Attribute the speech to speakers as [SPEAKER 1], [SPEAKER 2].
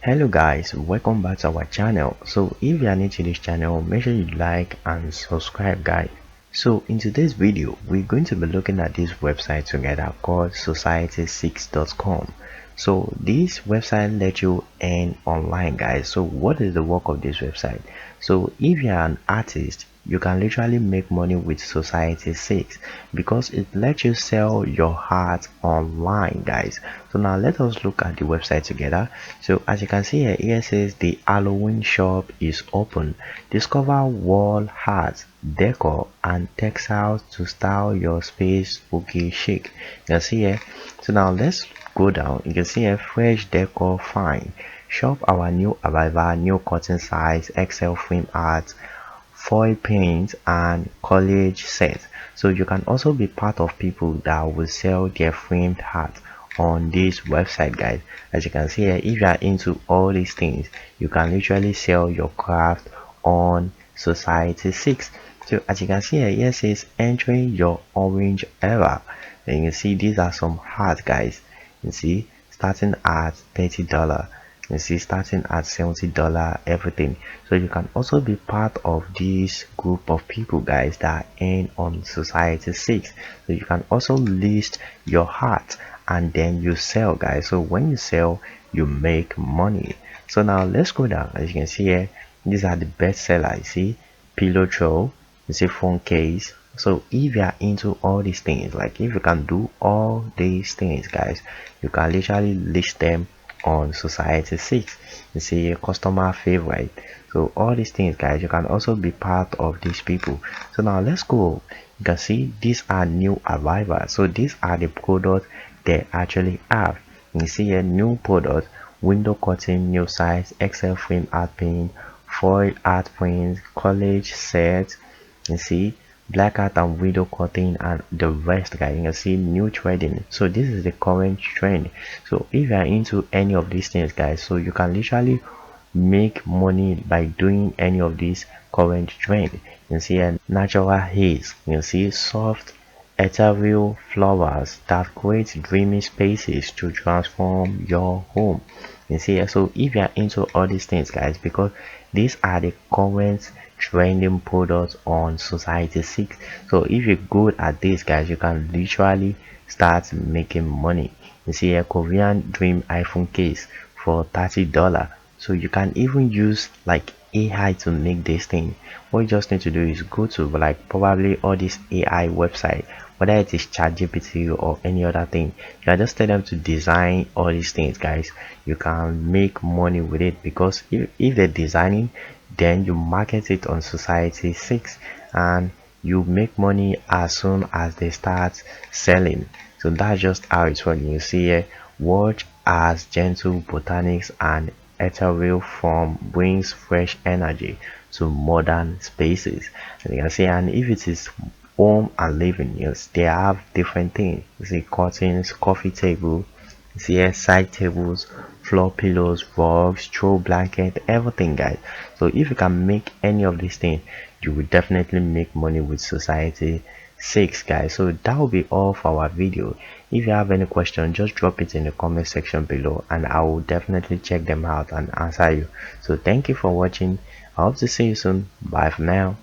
[SPEAKER 1] Hello guys, welcome back to our channel. So if you are new to this channel, make sure you like and subscribe guys. So in today's video, we're going to be looking at this website together called society6.com. So this website lets you earn online guys. So what is the work of this website? So if you are an artist, you can literally make money with Society 6 because it lets you sell your art online guys. So now let us look at the website together. So as you can see here says the Halloween shop is open. Discover wall art, decor and textiles to style your space spooky chic. You can see here. So now let's go down. You can see here fresh decor fine. Shop our new arrival, new curtain size, XL frame art, foil paint and college set. So you can also be part of people that will sell their framed art on this website guys. As you can see here, if you are into all these things, you can literally sell your craft on Society 6. So as you can see here, it says entering your orange era. And you can see these are some art guys. You see starting at $30, you see starting at $70, everything. So you can also be part of this group of people guys that earn on Society 6. So you can also list your art and then you sell guys. So when you sell, you make money. So now let's go down. As you can see here, these are the best sellers. You see pillow throw, you see phone case. So if you are into all these things, like if you can do all these things guys, you can literally list them on Society 6. You see customer favorite. So all these things guys, you can also be part of these people. So now let's go. You can see these are new arrivals. So these are the products they actually have. You see a new product, window curtain, new size, XL frame art paint, foil art prints, college set. You see black art and window curtain and the rest guys. You can see new trading. So this is the current trend. So if you are into any of these things guys, so you can literally make money by doing any of these current trend. You can see a natural haze. You can see soft ethereal flowers that create dreamy spaces to transform your home. You see, so if you are into all these things guys, because these are the current trending products on Society 6, so if you're good at this guys, you can literally start making money. You see a Korean dream iPhone case for $30. So you can even use like AI to make this thing. What you just need to do is go to like probably all these AI website, whether it is ChatGPT or any other thing. You can just tell them to design all these things guys. You can make money with it because if they're designing, then you market it on Society 6 and you make money as soon as they start selling. So that's just how it's working. You see here, watch as gentle botanics and ethereal form brings fresh energy to modern spaces. And you can see, and if it is home and living, yes, they have different things. You see curtains, coffee table, you see here side tables, floor pillows, rugs, throw blanket, everything guys. So if you can make any of these things, you will definitely make money with Society 6 guys. So that will be all for our video. If you have any question, just drop it in the comment section below and I will definitely check them out and answer you. So thank you for watching. I hope to see you soon. Bye for now.